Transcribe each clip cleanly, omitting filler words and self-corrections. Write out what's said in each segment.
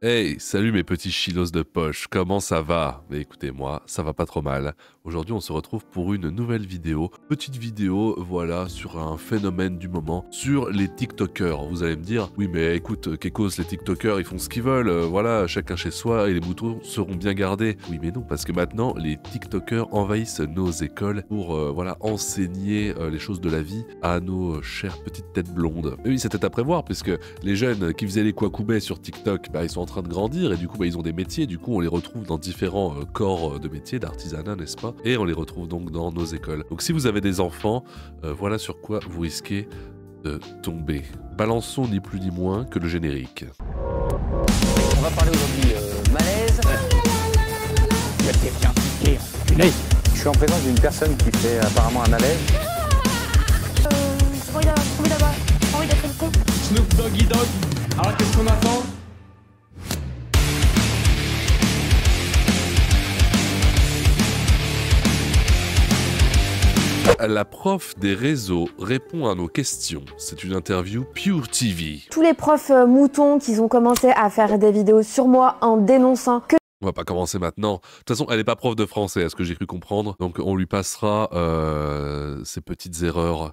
Hey, salut mes petits chilos de poche, comment ça va? Mais écoutez, moi, ça va pas trop mal. Aujourd'hui, on se retrouve pour une nouvelle vidéo. Petite vidéo, voilà, sur un phénomène du moment, sur les TikTokers. Vous allez me dire, oui mais écoute, Kekos, les TikTokers, ils font ce qu'ils veulent, voilà, chacun chez soi et les moutons seront bien gardés. Oui mais non, parce que maintenant, les TikTokers envahissent nos écoles pour, voilà, enseigner les choses de la vie à nos chères petites têtes blondes. Et oui, c'était à prévoir, puisque les jeunes qui faisaient les kwakubés sur TikTok, bah, ils sont en train de grandir et du coup bah, ils ont des métiers, du coup on les retrouve dans différents corps de métiers, d'artisanat, n'est-ce pas? Et on les retrouve donc dans nos écoles. Donc si vous avez des enfants, voilà sur quoi vous risquez de tomber. Balançons ni plus ni moins que le générique. On va parler aujourd'hui malaise. Je suis en présence d'une personne qui fait apparemment un malaise. J'ai envie d'être le con. Snoop Doggy Dogg. Alors qu'est-ce qu'on attend? La prof des réseaux répond à nos questions. C'est une interview Pure TV. Tous les profs moutons qui ont commencé à faire des vidéos sur moi en dénonçant que On va pas commencer maintenant. De toute façon, elle est pas prof de français, à ce que j'ai cru comprendre. Donc on lui passera ces petites erreurs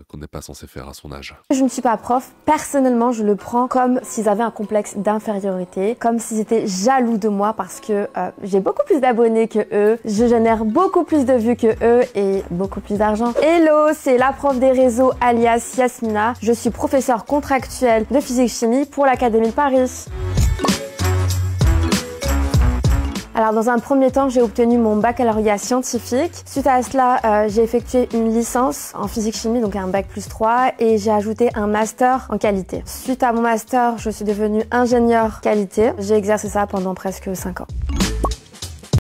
qu'on n'est pas censé faire à son âge. je ne suis pas prof. Personnellement, je le prends comme s'ils avaient un complexe d'infériorité, comme s'ils étaient jaloux de moi parce que j'ai beaucoup plus d'abonnés que eux, je génère beaucoup plus de vues que eux et beaucoup plus d'argent. Hello, c'est la prof des réseaux alias Yasmina. Je suis professeure contractuelle de physique-chimie pour l'Académie de Paris. Alors dans un premier temps, j'ai obtenu mon baccalauréat scientifique. Suite à cela, j'ai effectué une licence en physique-chimie, donc un bac plus 3, et j'ai ajouté un master en qualité. Suite à mon master, je suis devenue ingénieure qualité. J'ai exercé ça pendant presque 5 ans.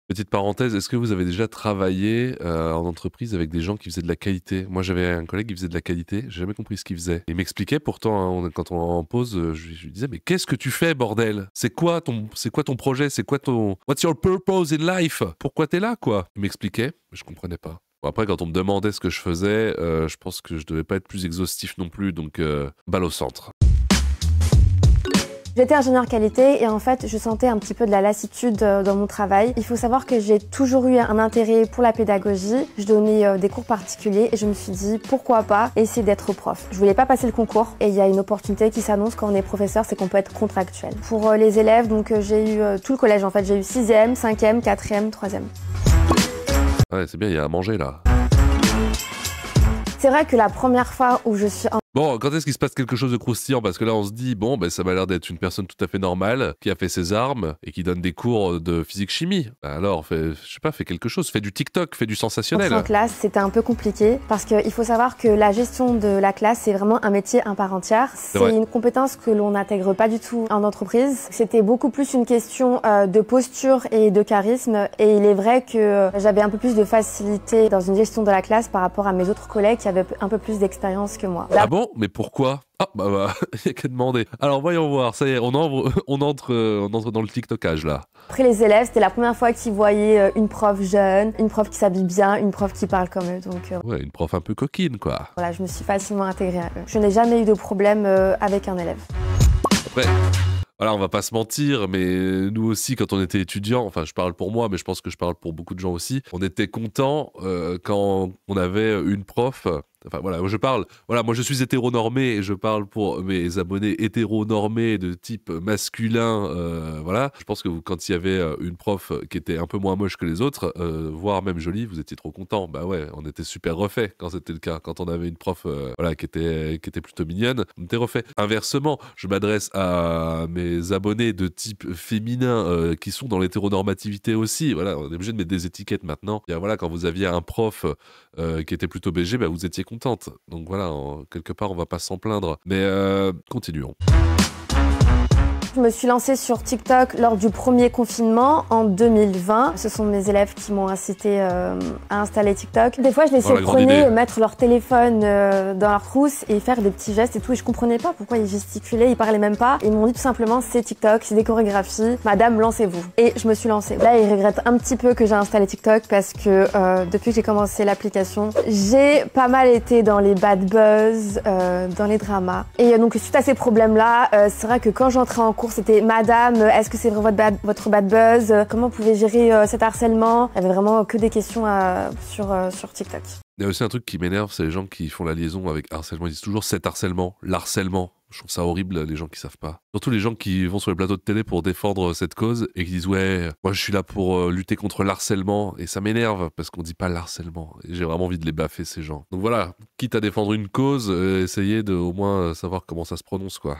Petite parenthèse, est-ce que vous avez déjà travaillé en entreprise avec des gens qui faisaient de la qualité? Moi, j'avais un collègue qui faisait de la qualité, j'ai jamais compris ce qu'il faisait. Il m'expliquait pourtant, hein, quand on en pause, je lui disais, mais qu'est-ce que tu fais, bordel? C'est quoi ton projet? C'est quoi ton... What's your purpose in life? Pourquoi t'es là, quoi? Il m'expliquait, mais je comprenais pas. Bon, après, quand on me demandait ce que je faisais, je pense que je devais pas être plus exhaustif non plus, donc balle au centre. J'étais ingénieure qualité et en fait, je sentais un petit peu de la lassitude dans mon travail. Il faut savoir que j'ai toujours eu un intérêt pour la pédagogie. Je donnais des cours particuliers et je me suis dit pourquoi pas essayer d'être prof. Je voulais pas passer le concours et il y a une opportunité qui s'annonce quand on est professeur, c'est qu'on peut être contractuel. Pour les élèves, donc j'ai eu tout le collège en fait. J'ai eu 6e, 5e, 4e, 3e. Ouais, c'est bien, il y a à manger là. C'est vrai que la première fois où je suis Bon, quand est-ce qu'il se passe quelque chose de croustillant? Parce que là, on se dit, bon, ben, ça m'a l'air d'être une personne tout à fait normale, qui a fait ses armes et qui donne des cours de physique-chimie. Alors, je sais pas, fais quelque chose, fais du TikTok, fais du sensationnel. en classe, c'était un peu compliqué parce qu'il faut savoir que la gestion de la classe, c'est vraiment un métier à part entière. C'est une compétence que l'on n'intègre pas du tout en entreprise. C'était beaucoup plus une question de posture et de charisme. Et il est vrai que j'avais un peu plus de facilité dans une gestion de la classe par rapport à mes autres collègues qui avaient un peu plus d'expérience que moi. Ah bon? Mais pourquoi? Ah, bah, il y a qu'à demander. Alors, voyons voir, ça y est, on entre dans le TikTokage, là. Après les élèves, c'était la première fois qu'ils voyaient une prof jeune, une prof qui s'habille bien, une prof qui parle comme eux. Donc ouais, une prof un peu coquine, quoi. voilà, je me suis facilement intégrée à eux. Je n'ai jamais eu de problème avec un élève. Après, voilà, on va pas se mentir, mais nous aussi, quand on était étudiants, enfin, je parle pour moi, mais je pense que je parle pour beaucoup de gens aussi, on était contents quand on avait une prof... Enfin voilà, moi je suis hétéronormé et je parle pour mes abonnés hétéronormés de type masculin, voilà. Je pense que quand il y avait une prof qui était un peu moins moche que les autres, voire même jolie, vous étiez trop contents. Bah ouais, on était super refait quand c'était le cas. Quand on avait une prof voilà, qui était plutôt mignonne, on était refait. Inversement, je m'adresse à mes abonnés de type féminin qui sont dans l'hétéronormativité aussi. Voilà, on est obligé de mettre des étiquettes maintenant. Et voilà, quand vous aviez un prof qui était plutôt BG, bah, vous étiez contente. Donc voilà, quelque part, on va pas s'en plaindre. Mais continuons. Je me suis lancée sur TikTok lors du premier confinement en 2020. Ce sont mes élèves qui m'ont incité à installer TikTok. Des fois, je les surprenais mettre leur téléphone dans leur trousse et faire des petits gestes et tout. Et je comprenais pas pourquoi ils gesticulaient, ils parlaient même pas. Ils m'ont dit tout simplement, c'est TikTok, c'est des chorégraphies. Madame, lancez-vous. Et je me suis lancée. Là, ils regrettent un petit peu que j'ai installé TikTok parce que depuis que j'ai commencé l'application, j'ai pas mal été dans les bad buzz, dans les dramas. Et donc, suite à ces problèmes-là, c'est vrai que quand j'entrais en cours cours, c'était Madame, est-ce que c'est votre bad buzz? Comment vous pouvez gérer cet harcèlement? Il y avait vraiment que des questions sur TikTok. Il y a aussi un truc qui m'énerve, c'est les gens qui font la liaison avec harcèlement. Ils disent toujours cet harcèlement, l'harcèlement. Je trouve ça horrible, les gens qui savent pas. Surtout les gens qui vont sur les plateaux de télé pour défendre cette cause et qui disent ouais, moi je suis là pour lutter contre l'harcèlement. Et ça m'énerve parce qu'on dit pas l'harcèlement. Et j'ai vraiment envie de les baffer, ces gens. Donc voilà, quitte à défendre une cause, essayez de au moins savoir comment ça se prononce, quoi.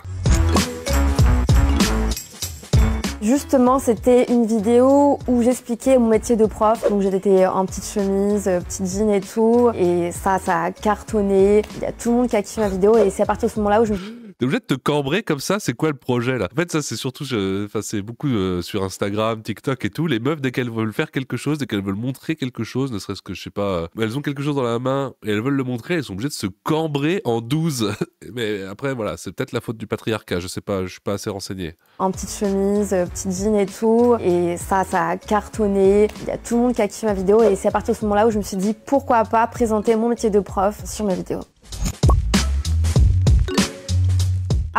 Justement, c'était une vidéo où j'expliquais mon métier de prof. Donc j'étais en petite chemise, petite jean et tout. Et ça a cartonné. Il y a tout le monde qui a kiffé ma vidéo et c'est à partir de ce moment-là où je me... T'es obligé de te cambrer comme ça, c'est quoi le projet là? En fait, ça c'est surtout, c'est beaucoup sur Instagram, TikTok et tout. Les meufs, dès qu'elles veulent faire quelque chose, dès qu'elles veulent montrer quelque chose, ne serait-ce que, je sais pas, elles ont quelque chose dans la main et elles veulent le montrer, elles sont obligées de se cambrer en 12. Mais après, voilà, c'est peut-être la faute du patriarcat, je sais pas, je suis pas assez renseigné. En petite chemise, petite jean et tout. Et ça a cartonné. Il y a tout le monde qui a kiffé ma vidéo et c'est à partir de ce moment-là où je me suis dit pourquoi pas présenter mon métier de prof sur mes vidéos.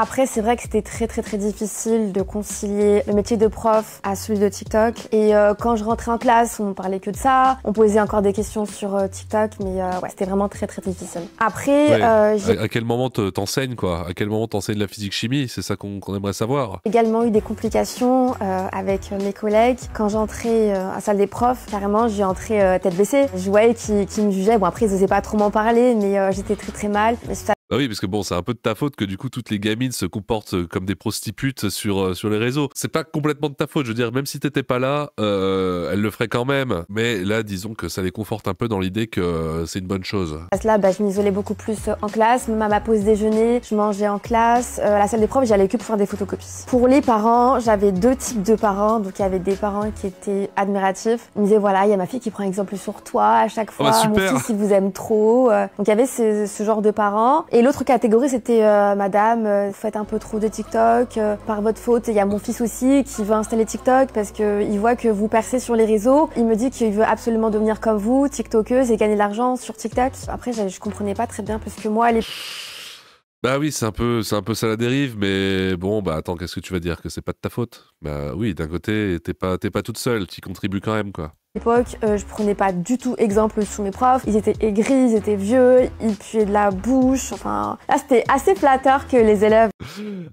Après, c'est vrai que c'était très difficile de concilier le métier de prof à celui de TikTok. Et quand je rentrais en classe, on parlait que de ça. On posait encore des questions sur TikTok, mais ouais, c'était vraiment très difficile. Après, à quel moment t'enseignes, quoi? À quel moment t'enseignes la physique-chimie? C'est ça qu'on aimerait savoir. J'ai également eu des complications avec mes collègues. Quand j'entrais à la salle des profs, carrément, j'ai entré tête baissée. Je voyais qu'ils me jugeaient. Bon, après, ils n'osaient pas trop m'en parler, mais j'étais très mal. Mais bah oui, parce que bon, c'est un peu de ta faute que du coup toutes les gamines se comportent comme des prostitutes sur les réseaux. C'est pas complètement de ta faute, je veux dire, même si t'étais pas là, elles le feraient quand même. Mais là, disons que ça les conforte un peu dans l'idée que c'est une bonne chose. Là, je m'isolais beaucoup plus en classe, même à ma pause déjeuner, je mangeais en classe. À la salle des profs, j'y allais que pour faire des photocopies. Pour les parents, j'avais deux types de parents. Donc il y avait des parents qui étaient admiratifs. Ils me disaient voilà, il y a ma fille qui prend exemple sur toi à chaque fois. Oh bah, mon fils, il vous aime trop. Donc il y avait ce genre de parents. Et l'autre catégorie, c'était Madame, vous faites un peu trop de TikTok, par votre faute. Il y a mon fils aussi qui veut installer TikTok parce qu'il voit que vous percez sur les réseaux. Il me dit qu'il veut absolument devenir comme vous, TikTokeuse, et gagner de l'argent sur TikTok. Après, je comprenais pas très bien parce que moi, Bah oui, c'est un peu ça la dérive, mais bon, bah attends, qu'est-ce que tu vas dire? Que c'est pas de ta faute? Bah oui, d'un côté, t'es pas toute seule, tu contribues quand même, quoi. À l'époque, je prenais pas du tout exemple sur mes profs. Ils étaient aigris, ils étaient vieux, ils puaient de la bouche. Enfin, là, c'était assez flatteur que les élèves.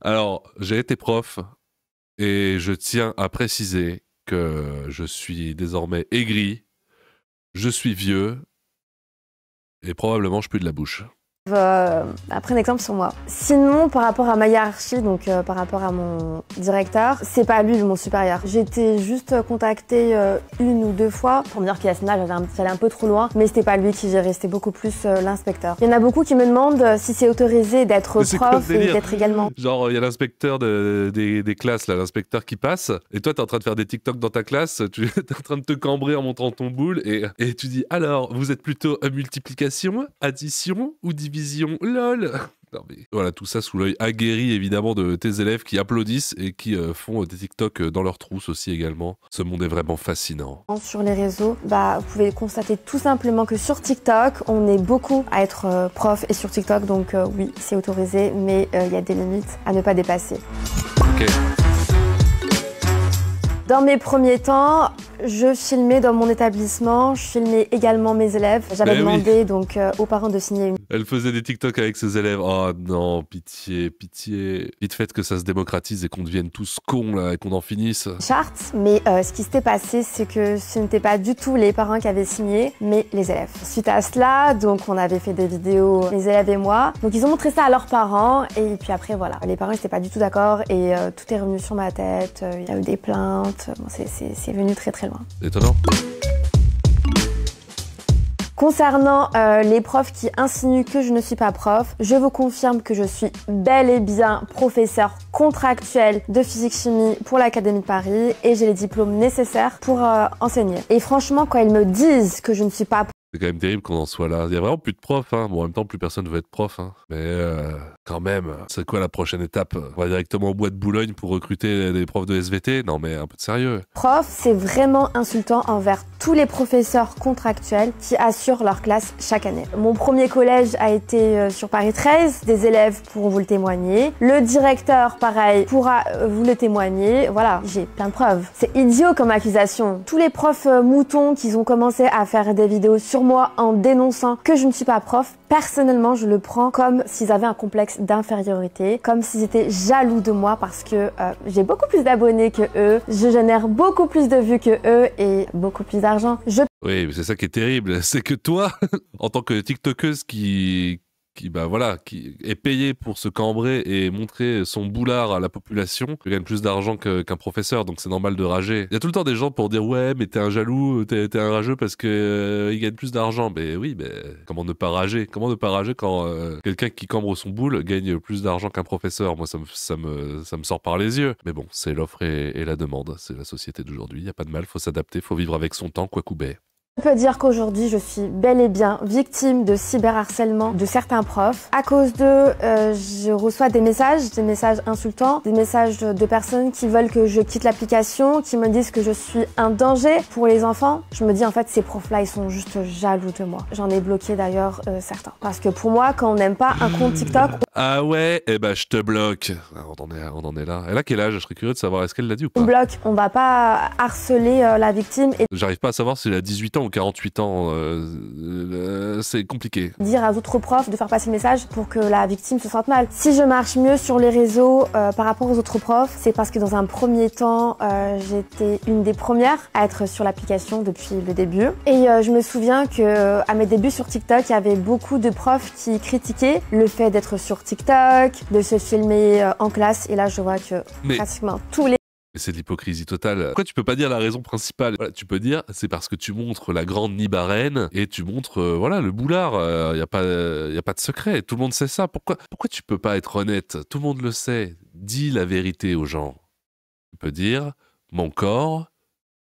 Alors, j'ai été prof et je tiens à préciser que je suis désormais aigri, je suis vieux et probablement je pue de la bouche. Prendre exemple sur moi. Sinon, par rapport à ma hiérarchie, donc par rapport à mon directeur, c'est pas lui mon supérieur. J'ai été juste contactée une ou deux fois pour me dire qu'à ce âge, j'allais un peu trop loin, mais c'était pas lui qui gérait, c'était beaucoup plus l'inspecteur. Il y en a beaucoup qui me demandent si c'est autorisé d'être prof et d'être également... Genre, il y a l'inspecteur des classes, là, l'inspecteur qui passe, et toi, t'es en train de faire des TikTok dans ta classe, tu es en train de te cambrer en montrant ton boule, et tu dis, alors, vous êtes plutôt multiplication, addition ou division? Lol. Non mais voilà, tout ça sous l'œil aguerri évidemment de tes élèves qui applaudissent et qui font des TikTok dans leur trousse aussi également. Ce monde est vraiment fascinant. Sur les réseaux, vous pouvez constater tout simplement que sur TikTok, on est beaucoup à être prof et sur TikTok, donc oui, c'est autorisé, mais il y a des limites à ne pas dépasser. Ok. Dans mes premiers temps, je filmais dans mon établissement, je filmais également mes élèves. J'avais demandé donc aux parents de signer une... Elle faisait des TikTok avec ses élèves. Oh non, pitié, pitié. Vite fait que ça se démocratise et qu'on devienne tous cons là et qu'on en finisse. Charte, mais ce qui s'était passé, c'est que ce n'était pas du tout les parents qui avaient signé, mais les élèves. Suite à cela, donc on avait fait des vidéos, les élèves et moi. Donc ils ont montré ça à leurs parents et puis après voilà. Les parents n'étaient pas du tout d'accord et tout est revenu sur ma tête. Il y a eu des plaintes. Bon, c'est venu très loin. Étonnant. Concernant les profs qui insinuent que je ne suis pas prof, je vous confirme que je suis bel et bien professeur contractuel de physique-chimie pour l'Académie de Paris et j'ai les diplômes nécessaires pour enseigner. Et franchement, quand ils me disent que je ne suis pas C'est quand même terrible qu'on en soit là. Il y a vraiment plus de profs, hein. Bon, en même temps, plus personne veut être prof, hein. Mais quand même, c'est quoi la prochaine étape? On va directement au bois de Boulogne pour recruter des profs de SVT? Non, mais un peu de sérieux. Prof, c'est vraiment insultant envers tous les professeurs contractuels qui assurent leur classe chaque année. Mon premier collège a été sur Paris 13, des élèves pourront vous le témoigner. Le directeur, pareil, pourra vous le témoigner. Voilà, j'ai plein de preuves. C'est idiot comme accusation. Tous les profs moutons qui ont commencé à faire des vidéos sur moi en dénonçant que je ne suis pas prof, personnellement, je le prends comme s'ils avaient un complexe d'infériorité, comme s'ils étaient jaloux de moi parce que j'ai beaucoup plus d'abonnés que eux, je génère beaucoup plus de vues que eux et beaucoup plus d'argent. Oui, mais c'est ça qui est terrible, c'est que toi, en tant que TikTokeuse qui est payé pour se cambrer et montrer son boulard à la population, tu gagnes plus d'argent qu'un professeur, donc c'est normal de rager. Il y a tout le temps des gens pour dire ouais, mais t'es un jaloux, t'es un rageux parce que il gagne plus d'argent. Mais oui, mais comment ne pas rager? Comment ne pas rager quand quelqu'un qui cambre son boule gagne plus d'argent qu'un professeur? Moi, ça me sort par les yeux. Mais bon, c'est l'offre et la demande, c'est la société d'aujourd'hui. Il y a pas de mal, faut s'adapter, faut vivre avec son temps, quoi couper. Je peux dire qu'aujourd'hui, je suis bel et bien victime de cyberharcèlement de certains profs. À cause d'eux, je reçois des messages insultants, des messages de personnes qui veulent que je quitte l'application, qui me disent que je suis un danger pour les enfants. Je me dis en fait, ces profs-là, ils sont juste jaloux de moi. J'en ai bloqué d'ailleurs certains. Parce que pour moi, quand on n'aime pas un compte TikTok... Ah ouais, eh ben je te bloque. On en est là. Elle a quel âge? Je serais curieux de savoir, est-ce qu'elle l'a dit ou pas? On bloque, on va pas harceler la victime. J'arrive pas à savoir si elle a 18 ans ou 48 ans, c'est compliqué. Dire à d'autres profs de faire passer le message pour que la victime se sente mal. Si je marche mieux sur les réseaux par rapport aux autres profs, c'est parce que dans un premier temps, j'étais une des premières à être sur l'application depuis le début. Et je me souviens que à mes débuts sur TikTok, il y avait beaucoup de profs qui critiquaient le fait d'être sur TikTok, de se filmer en classe. Et là, je vois que pratiquement tous les... C'est de l'hypocrisie totale. Pourquoi tu peux pas dire la raison principale? Voilà, tu peux dire c'est parce que tu montres la grande Nibarène et tu montres voilà le boulard. Y a pas de secret. Tout le monde sait ça. Pourquoi tu peux pas être honnête? Tout le monde le sait. Dis la vérité aux gens. Tu peux dire mon corps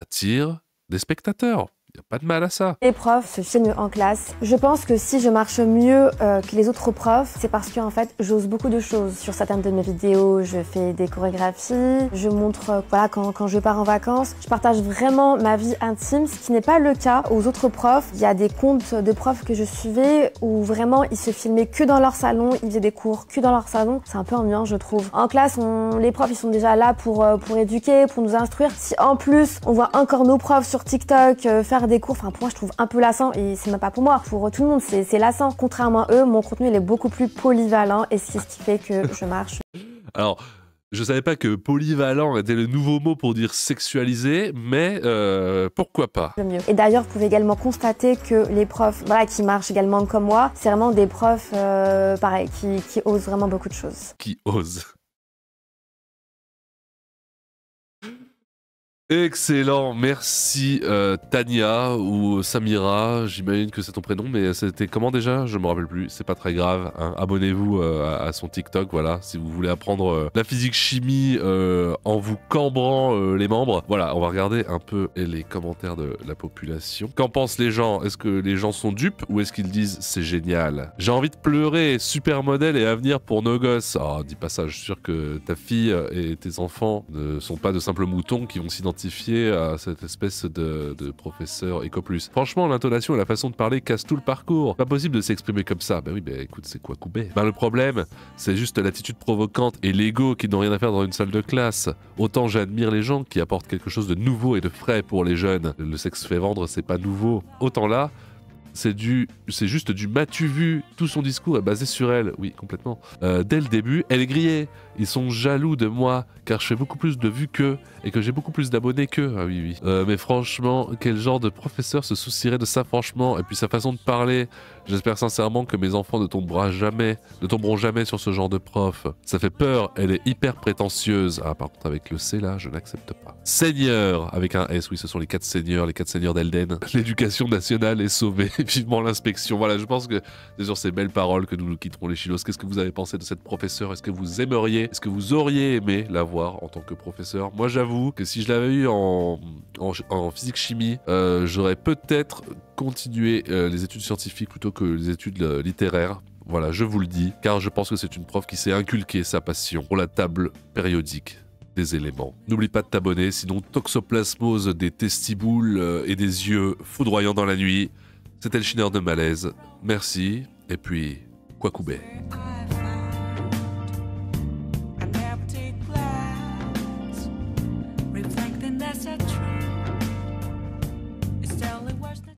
attire des spectateurs. Il n'y a pas de mal à ça. Les profs se filment en classe. Je pense que si je marche mieux que les autres profs, c'est parce qu'en fait, j'ose beaucoup de choses. Sur certaines de mes vidéos, je fais des chorégraphies, je montre, voilà, quand je pars en vacances, je partage vraiment ma vie intime, ce qui n'est pas le cas aux autres profs. Il y a des comptes de profs que je suivais où vraiment, ils se filmaient que dans leur salon, ils faisaient des cours que dans leur salon. C'est un peu ennuyant, je trouve. En classe, les profs, ils sont déjà là pour éduquer, pour nous instruire. Si en plus, on voit encore nos profs sur TikTok faire des cours, enfin pour moi je trouve un peu lassant et c'est même pas pour moi, pour tout le monde c'est lassant. Contrairement à eux, mon contenu il est beaucoup plus polyvalent et c'est ce qui fait que je marche. Alors, je savais pas que polyvalent était le nouveau mot pour dire sexualisé, mais pourquoi pas. Le mieux. Et d'ailleurs, vous pouvez également constater que les profs, voilà, qui marchent également comme moi, c'est vraiment des profs, pareil, qui osent vraiment beaucoup de choses. Qui osent. Excellent, merci Tania ou Samira, j'imagine que c'est ton prénom, mais c'était comment déjà? Je me rappelle plus, c'est pas très grave, hein. Abonnez-vous à son TikTok, voilà, si vous voulez apprendre la physique-chimie en vous cambrant les membres. Voilà, on va regarder un peu les commentaires de la population. Qu'en pensent les gens? Est-ce que les gens sont dupes ou est-ce qu'ils disent c'est génial? J'ai envie de pleurer, super modèle et avenir pour nos gosses. Oh, dis pas ça, je suis sûr que ta fille et tes enfants ne sont pas de simples moutons qui vont s'identifier à cette espèce de professeur Ecoplus. Franchement, l'intonation et la façon de parler cassent tout le parcours. Pas possible de s'exprimer comme ça. Bah oui, bah écoute, c'est quoi couper? Bah le problème, c'est juste l'attitude provocante et l'ego qui n'ont rien à faire dans une salle de classe. Autant j'admire les gens qui apportent quelque chose de nouveau et de frais pour les jeunes. Le sexe fait vendre, c'est pas nouveau. Autant là, c'est juste du m'as-tu vu? Tout son discours est basé sur elle. Oui, complètement. Dès le début, elle est grillée. Ils sont jaloux de moi, car je fais beaucoup plus de vues qu'eux, et que j'ai beaucoup plus d'abonnés qu'eux. Ah oui, oui. Mais franchement, quel genre de professeur se soucierait de ça, franchement? Et puis sa façon de parler, j'espère sincèrement que mes enfants ne tomberont jamais sur ce genre de prof. Ça fait peur, elle est hyper prétentieuse. Ah, par contre, avec le C, là, je n'accepte pas. Seigneur, avec un S, oui, ce sont les 4 seigneurs d'Elden. L'éducation nationale est sauvée. Et vivement l'inspection. Voilà, je pense que c'est sur ces belles paroles que nous quitterons les Chilos. Qu'est-ce que vous avez pensé de cette professeure? Est-ce que vous aimeriez, est-ce que vous auriez aimé la voir en tant que professeur? Moi, j'avoue que si je l'avais eu en physique-chimie, j'aurais peut-être continué les études scientifiques plutôt que les études littéraires. Voilà, je vous le dis, car je pense que c'est une prof qui s'est inculqué sa passion pour la table périodique des éléments. N'oublie pas de t'abonner, sinon toxoplasmose des testiboules et des yeux foudroyants dans la nuit. C'était le chineur de malaise. Merci, et puis, Kwakubé. Reflecting that's a truth.